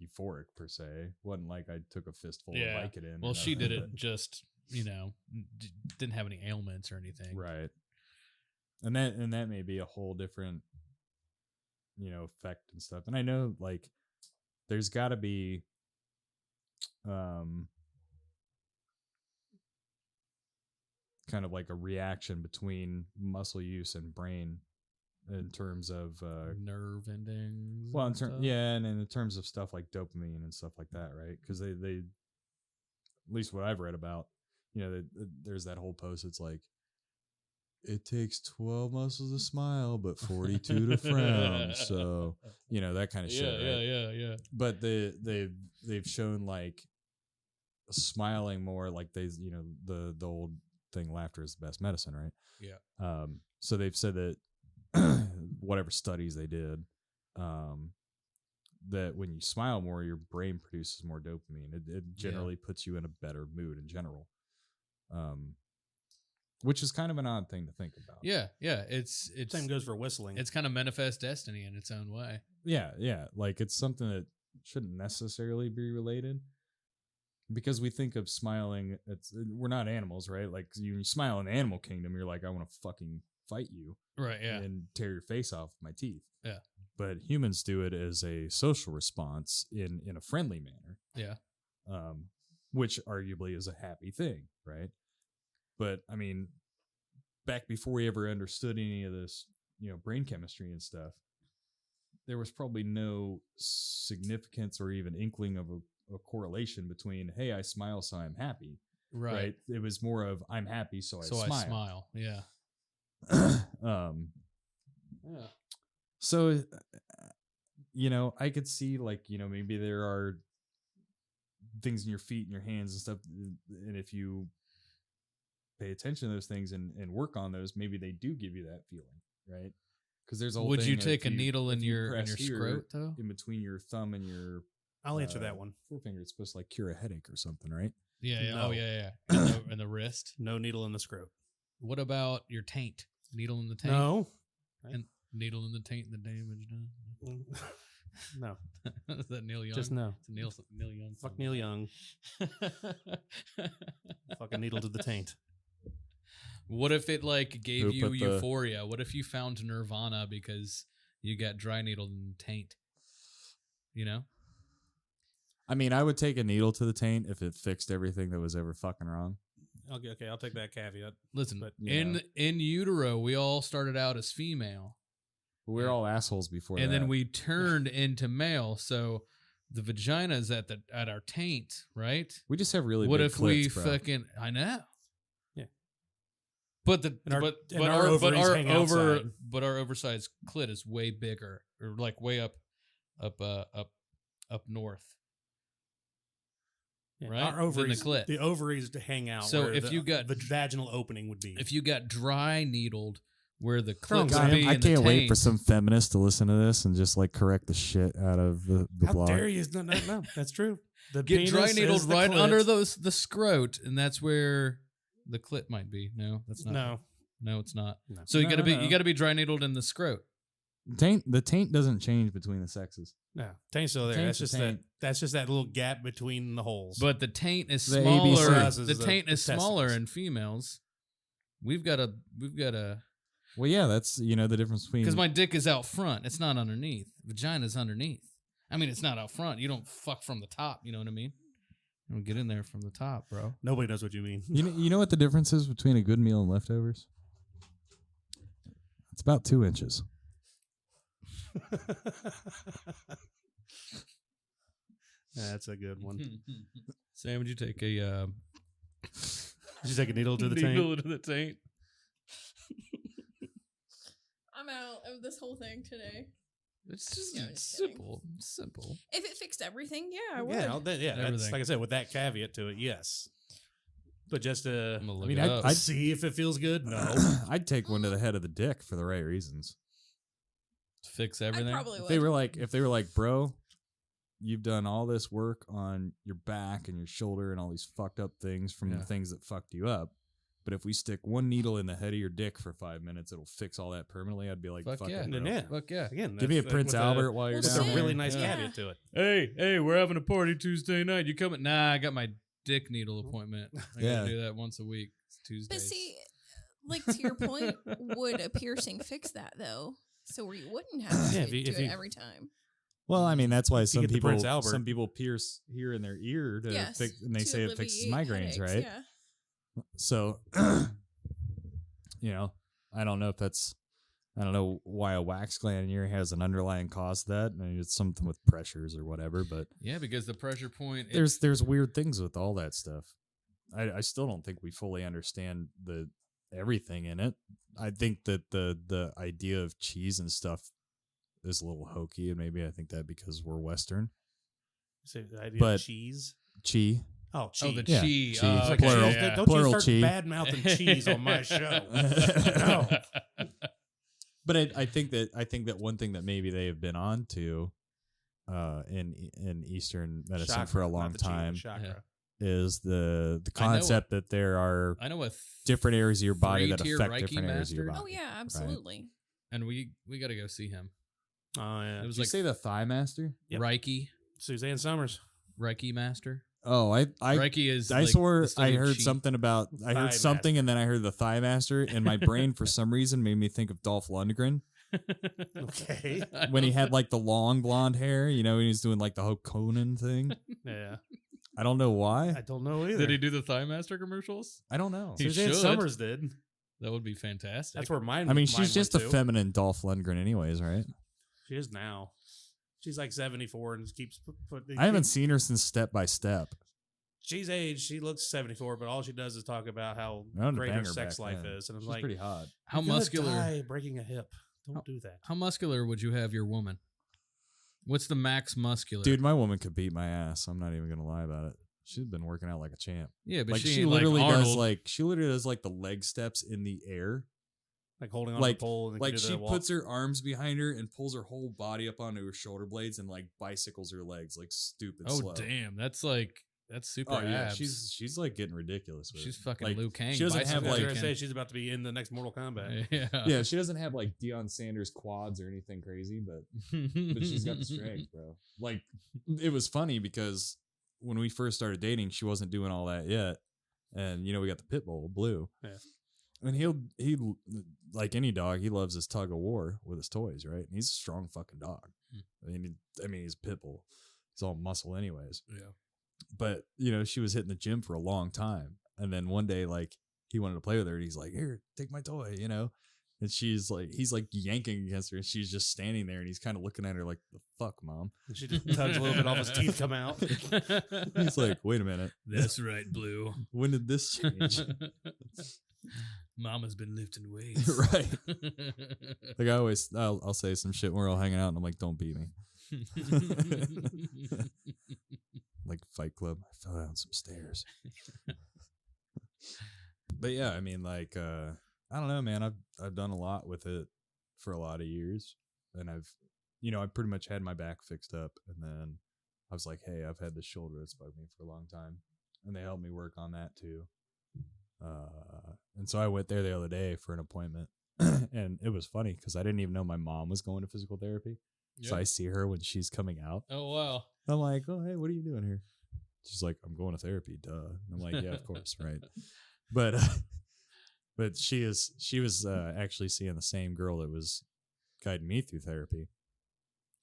euphoric per se. It wasn't like I took a fistful of Vicodin. Well, she did it just, didn't have any ailments or anything. Right. And that may be a whole different, effect and stuff. And I know like there's got to be kind of like a reaction between muscle use and brain in terms of nerve endings. Well, and in terms of stuff like dopamine and stuff like that, right? Because they at least what I've read about, there's that whole post. It's like it takes 12 muscles to smile, but 42 to frown. So that kind of shit. Right? Yeah. But they've shown like smiling more, like the old thing, laughter is the best medicine, right? Yeah. So they've said that whatever studies they did, that when you smile more, your brain produces more dopamine. It generally puts you in a better mood in general, which is kind of an odd thing to think about. Yeah. It's same goes for whistling. It's kind of manifest destiny in its own way. Yeah. Like it's something that shouldn't necessarily be related. Because we think of smiling, we're not animals, right? Like you smile in the animal kingdom, you're like, I want to fucking fight you, right? Yeah, and tear your face off with my teeth. Yeah, but humans do it as a social response in a friendly manner. Yeah, which arguably is a happy thing, right? But I mean, back before we ever understood any of this, brain chemistry and stuff, there was probably no significance or even inkling of a correlation between, hey, I smile, so I'm happy. Right. It was more of, I'm happy, so I smile. Yeah. Yeah. So, I could see maybe there are things in your feet and your hands and stuff. And if you pay attention to those things and work on those, maybe they do give you that feeling. Right. Because there's a whole Would thing you of take a if you- needle in if you your press here scrot though? in between your thumb and your I'll answer that one. forefinger. It's supposed to cure a headache or something, right? Yeah. No. Oh yeah. And the wrist. No needle in the scrot. What about your taint? Needle in the taint. No. And needle in the taint and the damage done. No. Is that Neil Young? Just no. It's a Neil Young. Fuck song. Neil Young. Fucking needle to the taint. What if it gave Who you put the- euphoria? What if you found nirvana because you got dry needled in the taint? I mean, I would take a needle to the taint if it fixed everything that was ever fucking wrong. Okay, I'll take that caveat. Listen, But, in utero, we all started out as female, But we were all assholes before and that. then we turned into male. So the vagina is at our taint, right? We just have really What big if we clits, bro. fucking? I know. Yeah. But the And our- but and but our our but ovaries our hang over outside. but our oversized clit is way bigger, or way up north. Yeah, Right? Our Than the ovaries, clit. the ovaries to hang out. So where if the, you got- the vaginal opening would be. If you got dry needled where the Come on, clit Graham. would be, I in the can't wait for taint, some feminist to listen to this and just correct the shit out of the How blog. dare you? No, that's true. The get penis dry is needled the right clit. under the scrot, and that's where the clit might be. No, that's not. No, it's not. No. So you No, gotta be no. you gotta be dry needled in the scrot. The taint doesn't change between the sexes. no. Taint's still there. Taint's That's a just taint. That's just that little gap between the holes. But the taint is The smaller. ABC. The taint is smaller testicles. in females. We've got a Well, yeah, that's the difference between. because my dick is out front. It's not underneath. Vagina's underneath. I mean, it's not out front. You don't fuck from the top. You know what I mean? You don't get in there from the top, bro. Nobody knows what you mean. you know what the difference is between a good meal and leftovers? It's about 2 inches. That's a good one. Did Sam, would you take a you take a needle to the needle taint? to the taint? I'm out of this whole thing today. It's just Yeah, just kidding. simple. If it fixed everything, yeah, I would. Yeah, that's, Everything. like I said, with that caveat to it, yes. But just to I'm gonna look mean, it up. I'd see if it feels good, no. I'd take one to the head of the dick for the right reasons. Fix I everything. probably If would. they were like, bro, you've done all this work on your back and your shoulder and all these fucked up things from the Yeah. things that fucked you up. But if we stick one needle in the head of your dick for 5 minutes, it'll fix all that permanently. I'd be like, Fuck fuck yeah. it, bro. Yeah. Fuck yeah. Again, Give me a that's Prince with Albert while you're Well, down a same. there. really nice Yeah. caveat to it. Hey, we're having a party Tuesday night. You coming? Nah, I got my dick needle appointment. I Yeah. gotta do that once a week. It's Tuesdays. But see, to your point, would a piercing fix that though? So where you wouldn't have to Yeah, if you- do if it you- every time. Well, I mean, that's why You some get the Prince people Albert. pierce here in their ear to Yes, fix, and they to say it fixes alleviate migraines, headaches, right? Yeah. So, I don't know if I don't know why a wax gland in your ear has an underlying cause to that. Maybe it's something with pressures or whatever, but Yeah, because the pressure point. there's weird things with all that stuff. I still don't think we fully understand everything in it. I think that the idea of cheese and stuff is a little hokey, and maybe I think that because we're Western. So the idea But- of cheese. Cheese. Oh, cheese. the Yeah, cheese. cheese. Oh, Okay, Plural. yeah. Don't Plural you start cheese. bad mouthing cheese on my show. No. But I think that one thing that maybe they have been on to in Eastern medicine Chakra, for a not long the cheese, time chakra. is the I know- concept that there are I know a different areas of your body that three-tier affect Reiki different areas of your master. body. Oh yeah, absolutely. and we got to go see him. Oh yeah. It was Did you like say the thigh master? Yep. Reiki Suzanne Summers. master. Oh, I Reiki is. I like swore the study I of heard chi. something about I Thigh heard something and then I heard the thigh master and my brain for some reason made me think of Dolph Lundgren Okay. when he had like the long blonde hair, when he was doing like the whole Conan thing. Yeah. I don't know why. I don't know either. Did he do the Thigh Master commercials? I don't know. He Suzanne should. Summers did. That would be fantastic. That's where mine. I mean, mine she's just went a to. feminine Dolph Lundgren, anyways, right? She is now. She's like 74 and keeps. I haven't seen her since Step by Step. She's aged. She looks 74, but all she does is talk about how I wanted to great bang her her sex back life then. is, and I'm She's like, pretty hot. how "You're gonna muscular? die breaking a hip. Don't do that. How muscular would you have your woman? What's the max muscular? Dude, my woman could beat my ass. I'm not even gonna lie about it. She's been working out like a champ. yeah, but Like she she ain't literally like does Arnold. like the leg steps in the air. Like holding on Like- to the pole. And Like do she the walk. puts her arms behind her and pulls her whole body up onto her shoulder blades and like bicycles her legs like stupid Oh slow. damn, that's super Oh yeah, abs. she's like getting ridiculous with She's it. fucking Like, Liu Kang. she doesn't have, I was like- gonna say she's about to be in the next Mortal Kombat. yeah, Yeah, she doesn't have like Deion Sanders quads or anything crazy, but she's got the strength, bro. Like it was funny because when we first started dating, she wasn't doing all that yet, and we got the pit bull Blue. Yeah. And he like any dog, he loves his tug of war with his toys, right? And he's a strong fucking dog. I mean, he's a pit bull. He's all muscle, anyways. Yeah. But she was hitting the gym for a long time, and then one day, like he wanted to play with her, and he's like, "Here, take my toy," And he's like yanking against her, and she's just standing there, and he's kind of looking at her like, "The fuck, mom?" And she just tugs a little bit off his teeth come out. He's like, "Wait a minute, That's right, Blue. when did this change?" Mama's been lifting weights. Right. Like I'll say some shit when we're all hanging out, and I'm like, "Don't beat me." Like Fight Club, I fell down some stairs. But yeah, I mean, like, I don't know, man. I've done a lot with it for a lot of years, and I pretty much had my back fixed up, and then I was like, hey, I've had this shoulder that's bugged me for a long time, and they helped me work on that too. And so I went there the other day for an appointment, and it was funny because I didn't even know my mom was going to physical therapy. So I see her when she's coming out. Oh wow. I'm like, oh, hey, what are you doing here? She's like, I'm going to therapy, duh. And I'm like, yeah, of course, right. But she was actually seeing the same girl that was guiding me through therapy,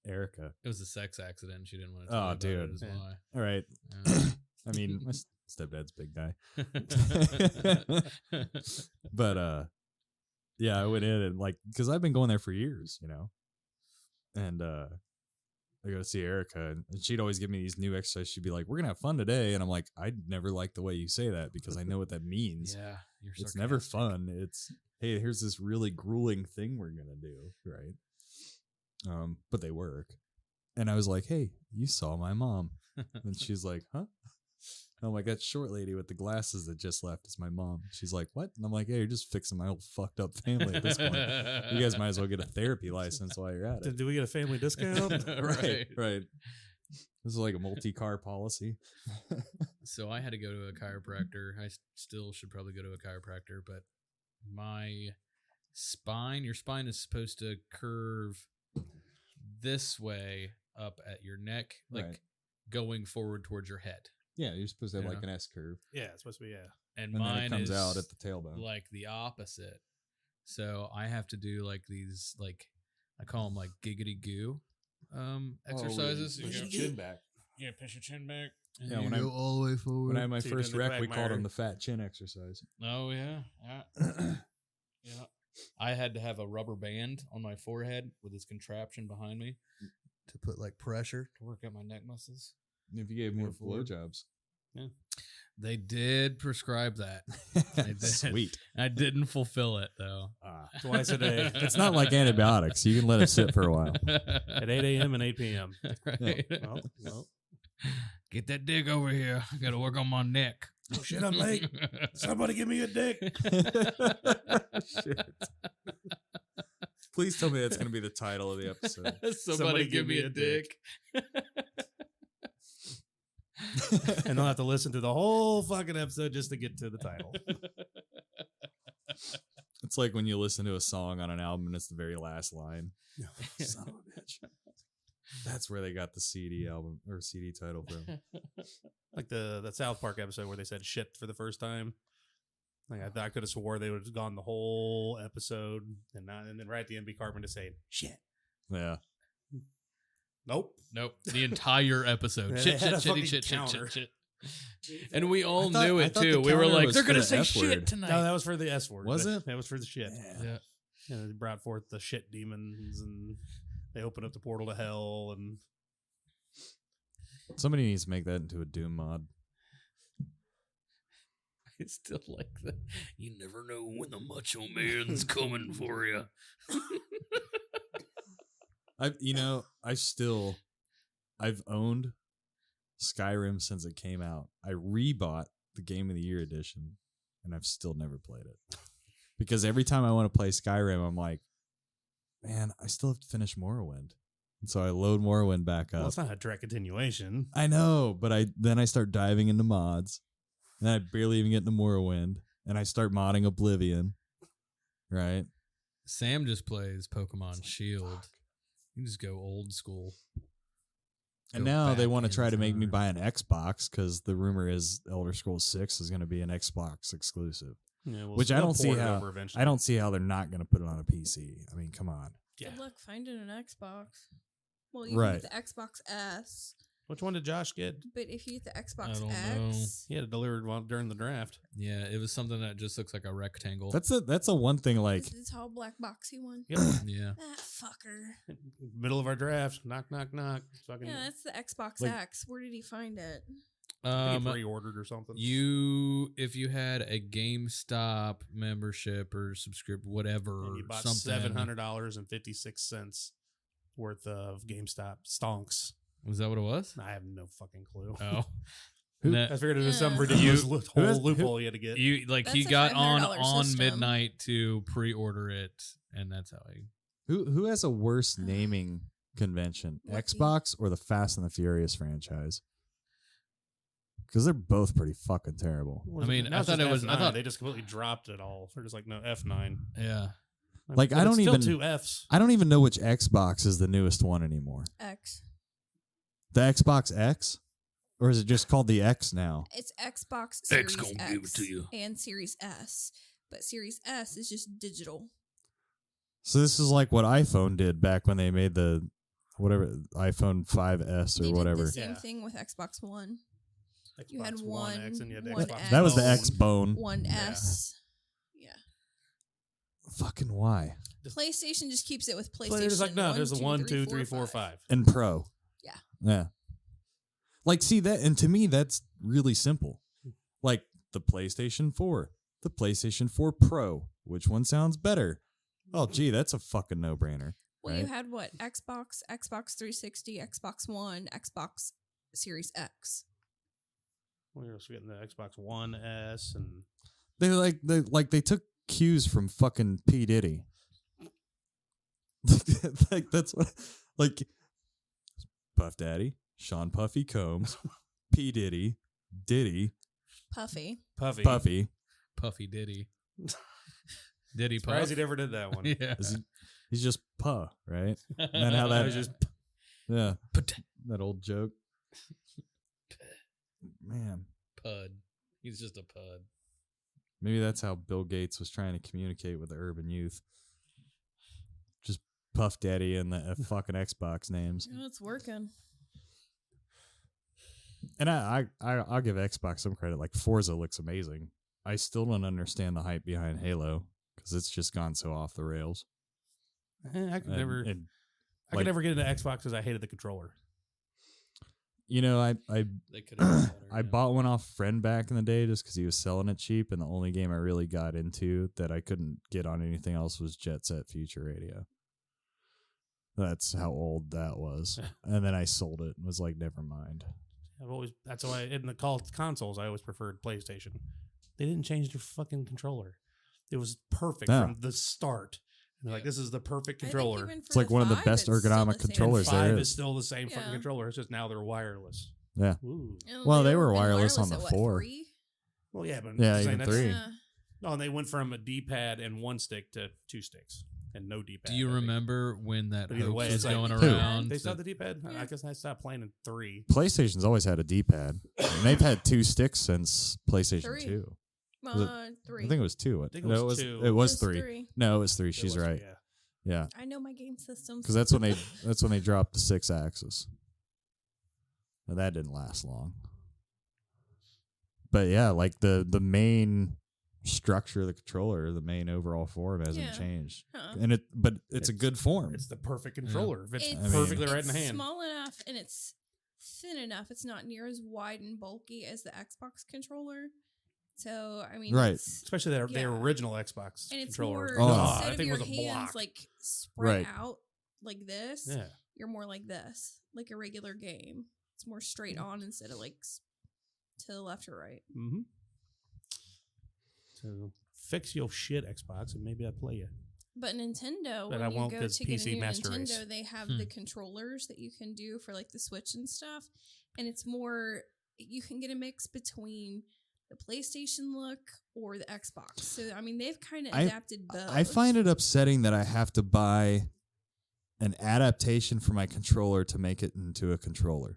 Erica. It was a sex accident. She didn't want to. Oh, Tell you dude. about it is Yeah. why. All right. Yeah. I mean, my stepdad's a big guy. But yeah, I went in and like, because I've been going there for years, and I go to see Erica, and she'd always give me these new exercises. She'd be like, "We're gonna have fun today," and I'm like, "I never like the way you say that because I know what that means. Yeah, you're It's never sarcastic. fun. It's, hey, here's this really grueling thing we're gonna do, right?" But they work, and I was like, "Hey, you saw my mom," and she's like, "Huh?" And I'm like, "That short lady with the glasses that just left is my mom." She's like, "What?" And I'm like, "Hey, you're just fixing my old fucked up family at this point. You guys might as well get a therapy license while you're at it." Do we get a family discount? Right. Right. This is like a multi-car policy. So I had to go to a chiropractor. I still should probably go to a chiropractor, but my spine, your spine is supposed to curve this way up at your neck, like Right. going forward towards your head. Yeah, you're supposed to have like Yeah. an S curve, Yeah, it's supposed to be, yeah. And and mine then it comes is out at the tailbone. like the opposite. So I have to do like these, like I call them like giggity goo exercises. Push You your go- chin back. Yeah, push your chin back. And Yeah, you when go all the way forward. When I had my So you're first doing the rec, we called quagmire. them the fat chin exercise. Oh yeah, yeah. I had to have a rubber band on my forehead with this contraption behind me to put like pressure to work out my neck muscles. If you gave more Move forward. blowjobs, They did prescribe that. did. sweet. I didn't fulfill it though. Twice a day. It's not like antibiotics. You can let it sit for a while. At 8 a.m. and 8 p.m. Right. Well, Get that dick over here. I got to work on my neck. oh shit, I'm late. Somebody give me a dick. Shit. Please tell me that's going to be the title of the episode. Somebody give me a dick. And they'll have to listen to the whole fucking episode just to get to the title. It's like when you listen to a song on an album and it's the very last line. Son of a bitch. That's where they got the CD album or CD title from. Like the South Park episode where they said shit for the first time. Like I could have swore they would have gone the whole episode and then right at the end be Carpenter saying shit. Yeah. Nope. Nope. The entire episode. They Shit, had a shit, shitty, fucking shit, shit, counter. shit, And we all I knew it thought the too. We were counter like, was they're for gonna the say F shit word. tonight. No, that was for the S word. Was it? That was for the shit. Yeah. You know, they brought forth the shit demons and they opened up the portal to hell and Somebody needs to make that into a Doom mod. I still like that. You never know when the macho man's coming for you. I've owned Skyrim since it came out. I rebought the Game of the Year edition, and I've still never played it. Because every time I want to play Skyrim, I'm like, man, I still have to finish Morrowind. And so I load Morrowind back up. well, it's not a direct continuation. I know, but then I start diving into mods, and I barely even get into Morrowind, and I start modding Oblivion, right? Sam just plays Pokemon Shield. You just go old school. And Go now they back want to in try to make me time. buy an Xbox because the rumor is Elder Scrolls 6 is going to be an Xbox exclusive. Yeah, we'll Which I still don't see port it how. over eventually. I don't see how they're not going to put it on a PC. I mean, come on. Yeah. Good luck finding an Xbox. Well, you Right. get the Xbox S, Which one did Josh get? but if you get the Xbox don't X, He had it delivered during the draft. Yeah, it was something that just looks like a rectangle. That's a one thing. Like, this tall black boxy one. Yep. yeah. That fucker. Middle of our draft. Knock, knock, knock. Fucking Yeah, that's the Xbox Like- X. Where did he find it? I think he pre-ordered or something. If you had a GameStop membership or subscription, whatever, and you bought something, $700.56 worth of GameStop stonks. was that what it was? I have no fucking clue. Oh, Who- That- I figured it was some Yeah. ridiculous who whole has- loophole you had to get. he That's a got on $500 system. midnight to pre-order it, and that's how he. who has a worse naming convention, Lucky. Xbox or the Fast and the Furious franchise? Because they're both pretty fucking terrible. What I was mean, Now I it's thought just it was- I F9. thought- they just completely dropped it all. They're just like, no, F9. Yeah, Like, But I don't it's still even- two Fs. I don't even know which Xbox is the newest one anymore. X. The Xbox X, or is it just called the X now? It's Xbox Series gonna X give it to you. and Series S, but Series S is just digital. So this is like what iPhone did back when they made the whatever iPhone 5S or They whatever. did the same Yeah. thing with Xbox One. You had Xbox one- X and you had the one Xbox X. That was the Bone. X Bone. One Yeah. S. Yeah. Fucking why? PlayStation just keeps it with PlayStation. So they're just like, no, 1, there's a 1, 2, 3, 4, 4, 5. And Pro. Yeah. Yeah. Like, see that, and to me, that's really simple. Like the PlayStation 4, the PlayStation 4 Pro. Which one sounds better? Oh, gee, that's a fucking no-brainer. Well, you right? had what? Xbox, Xbox 360, Xbox One, Xbox Series X. We're also getting the Xbox One S and They took cues from fucking P. Diddy. Like that's what like Puff Daddy, Sean Puffy Combs, P. Diddy, Puffy. Puffy. Puffy Diddy, Diddy Puff. Surprised he never did that one. Yeah, He's just Puh, right? And then how that was just yeah, that old joke. Man, Pud. He's just a pud. maybe that's how Bill Gates was trying to communicate with the urban youth. Just Puff Daddy and the fucking Xbox names. Oh, it's working. And I'll give Xbox some credit. Like Forza looks amazing. I still don't understand the hype behind Halo because it's just gone so off the rails. I could And- never. and, I like- could never get into Xbox because I hated the controller. you know, I They could have. I bought one off a friend back in the day just because he was selling it cheap, and the only game I really got into that I couldn't get on anything else was Jet Set Future Radio. That's how old that was. And then I sold it and was like, never mind. That's why in the consoles I always preferred PlayStation. They didn't change their fucking controller. It was perfect No. from the start. And they're like, this is the perfect I think controller. even It's for like one of the 5, best it's still ergonomic the same. controllers And there 5 is. is still the same fucking Yeah. controller. It's just now they're wireless. Yeah. Ooh. And Well, they they've were been wireless on at the what, 4. 3? Well, yeah, but Yeah, I'm saying even that's- 3. Yeah. Oh, and they went from a D-pad and one stick to 2 sticks and no D-pad. Do you I think. remember when that But either hoax way, was it's like- going Who? around? They still have the D-pad? Yeah. I guess I stopped playing in 3. PlayStation's always had a D-pad. And they've had 2 sticks since PlayStation 3. 2. 3. I think it was 2. I think it No, was 2. It was It's 3. 3. No, it was 3. It She's was, right. yeah. Yeah. I know my game systems. Because that's when they dropped the 6-axis. Now that didn't last long. But yeah, like the main structure of the controller, the main overall form hasn't changed, and it's a good form. It's the perfect controller. If it's I mean, perfectly right in the It's hand. small enough and it's thin enough. It's not near as wide and bulky as the Xbox controller. So I mean, Right. Especially their original Xbox and it's controller. more Oh, instead I of think your it was a hands block. like spread Right. out like this. Yeah. You're more like this, like a regular game. It's more straight on instead of like to the left or right. Mm-hmm. So fix your shit, Xbox, and maybe I'll play you. But Nintendo, But when I you won't go 'cause to get a PC new Master Nintendo, Race. they have the controllers that you can do for like the Switch and stuff, and it's more you can get a mix between the PlayStation look or the Xbox. So I mean, they've kind of adapted both. I find it upsetting that I have to buy an adaptation for my controller to make it into a controller.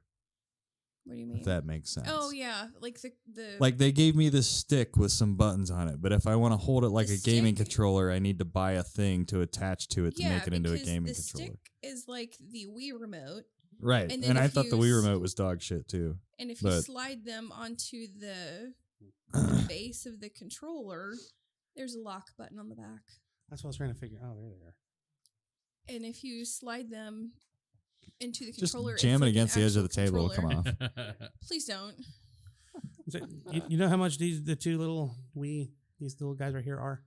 What do you mean? If that makes sense. Oh yeah, like the Like they gave me this stick with some buttons on it, but if I want to hold it like The a gaming stick- controller, I need to buy a thing to attach to it to yeah, make it into a because gaming the controller. stick is like the Wii remote, Right. and And, then I if thought the you Wii s- remote was dog shit too. and if you But- slide them onto the base of the controller, there's a lock button on the back. That's what I was trying to figure out. Oh, there they are. And if you slide them into the Just controller, jam it's it like an against the edge of the actual table, it'll come controller. off. Please don't. So, you know how much the two little these little guys right here are?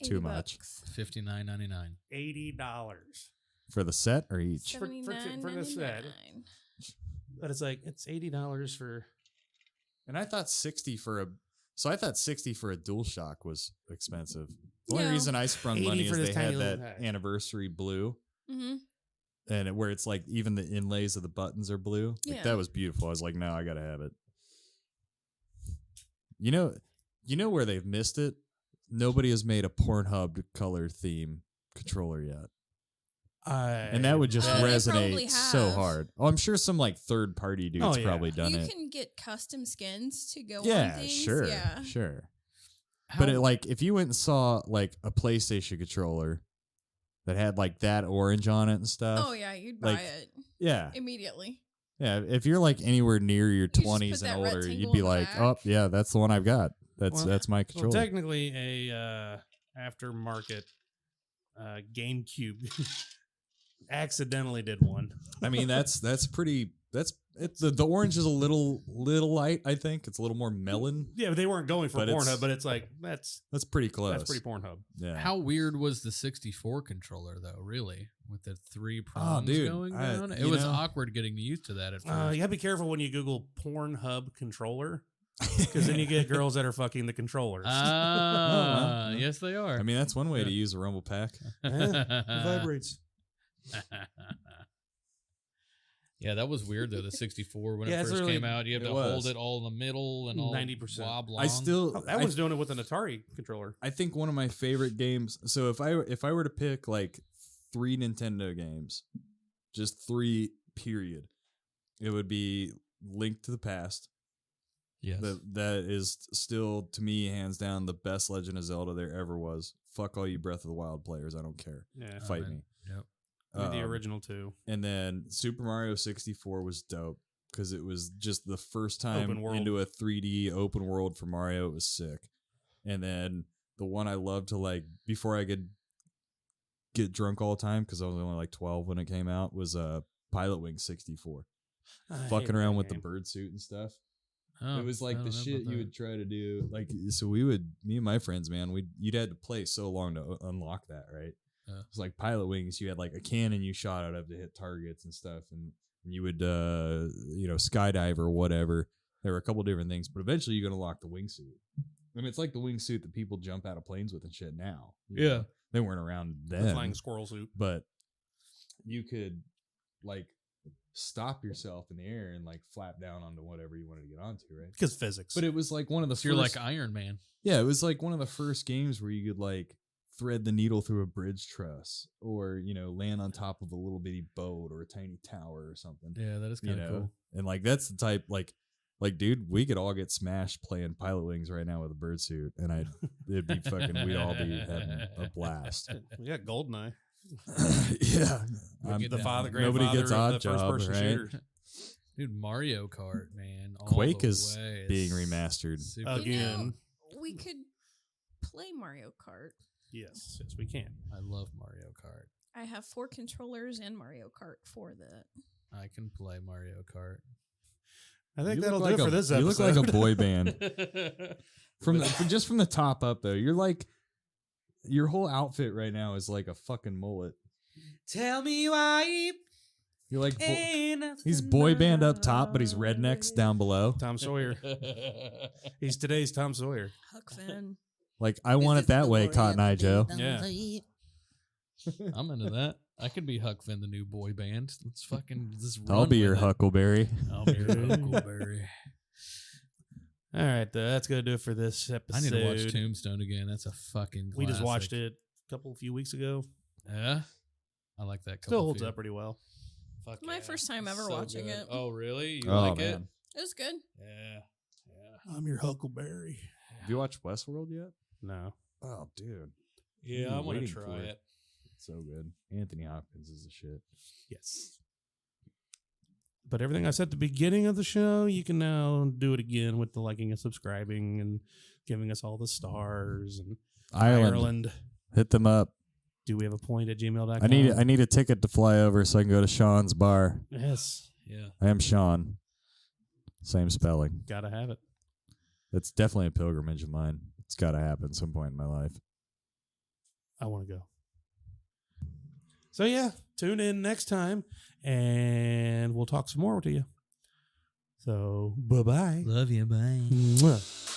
Too $80 much. bucks. $59.99. $80. For the set or each? For the set. $79.99. But it's like it's $80 for. And I thought 60 for a DualShock was expensive. The only No. reason I sprung 80 money for is this they tiny had little that guy. anniversary blue, Mm-hmm. and where it's like even the inlays of the buttons are blue. Like Yeah. that was beautiful. I was like, no, I gotta have it. You know where they've missed it? Nobody has made a Pornhub color theme controller yet. And that would just Oh, they probably resonate so have. hard. Oh, I'm sure some like third party dude's Oh, yeah. probably done You it. can get custom skins to go on Yeah, things. sure, Yeah. sure. How- But like, if you went and saw like a PlayStation controller that had like that orange on it and stuff, Oh yeah, you'd buy like, it yeah, immediately. yeah. If you're like anywhere near your just put 20s and that older, rectangle you'd be in the like, back. oh yeah, that's the one I've got. That's Well- that's my Well, controller. technically, a aftermarket GameCube accidentally did one. I mean, that's pretty. The orange is a little light. I think it's a little more melon. Yeah, but they weren't going for But it's- Pornhub, but it's like that's Pretty close. that's pretty Pornhub. Yeah. How weird was the 64 controller though? Really, with the three prongs dude, going I- down, it you was know- awkward getting used to that at first. You gotta be careful when you Google Pornhub controller, because then you get girls that are fucking the controllers. Ah, well. yes, they are. I mean, that's one way to Yeah. use a Rumble Pack. It vibrates. Yeah, that was weird though. The 64 when Yeah, it it's first really- came out, you have it to was. hold it all in the middle and all 90%. oblong. I still. That one's doing it with an Atari controller. I think one of my favorite games. So if I were to pick like 3 Nintendo games, just 3 period, it would be Link to the Past. yes. That is still to me hands down the best Legend of Zelda there ever was. Fuck all you Breath of the Wild players, I don't care. Yeah, Fight man. me. Yep. the Um, original two. And then Super Mario 64 was dope because it was just the first time Open world. into a 3D open world for Mario. It was sick. And then the one I loved to like before I could get drunk all the time because I was only like 12 when it came out was Pilot Wing 64. I hate Fucking that around with the game. bird suit and stuff. Oh, It was I like don't the know shit about you that. would try to do. Like, so me and my friends, man, you'd had to play so long to unlock that, right? Yeah. It's like Pilot Wings. You had like a cannon you shot out of to hit targets and stuff, and you would, skydive or whatever. There were a couple different things, but eventually you could unlock the wingsuit. I mean, it's like the wingsuit that people jump out of planes with and shit now. you Yeah. know? They weren't around The then, flying squirrel suit. but you could like stop yourself in the air and like flap down onto whatever you wanted to get onto, right? Because physics. But it was like one of the So you're first, like Iron Man. yeah, it was like one of the first games where you could like thread the needle through a bridge truss or, land on top of a little bitty boat or a tiny tower or something. Yeah, that is You kind of know? cool. And like that's the type like dude, we could all get smashed playing Pilot Wings right now with a bird suit and it'd be fucking we'd all be having a blast. we got Goldeneye. Yeah. We get The down. father, Nobody grandfather gets of Odd the Job, first-person right? shooter. Dude, Mario Kart, man. All Quake the is way. being It's remastered. super Again. cool. We could play Mario Kart. Yes, we can. I love Mario Kart. I have 4 controllers and Mario Kart for that. I can play Mario Kart. I think You that'll look do like it for a- this You episode. look like a boy band. Just from the top up though, you're like your whole outfit right now is like a fucking mullet. Tell me why. You're like he's boy band up top, but he's rednecks down below. Tom Sawyer. He's today's Tom Sawyer. Huck Finn. Like I want it that way, Cotton Eye Joe. Yeah. I'm into that. I could be Huck Finn, the new boy band. Let's fucking just run I'll be your with it. Huckleberry. I'll be your Huckleberry. All right, that's gonna do it for this I episode. need to watch Tombstone again. That's a fucking We just classic. watched it a few weeks ago. Yeah? I like that. Still couple holds feel. up pretty well. Fuck My yeah. first time ever So watching good. it. Oh, really? You Oh like it? man. It was good. Yeah. Yeah. I'm your Huckleberry. Have you watched Westworld yet? No. Oh, dude. Yeah, What are I you want to waiting try for? it. It's so good. Anthony Hopkins is a shit. Yes. But everything I said at the beginning of the show, you can now do it again with the liking and subscribing and giving us all the stars and Ireland. Hit them up. Do we have a point at gmail.com? I need a ticket to fly over so I can go to Sean's bar. Yes. Yeah. I am Sean. Same spelling. Gotta have it. It's definitely a pilgrimage of mine. It's got to happen some point in my life. I want to go. So yeah, tune in next time and we'll talk some more to you. So bye-bye. Love you. Bye. Mwah.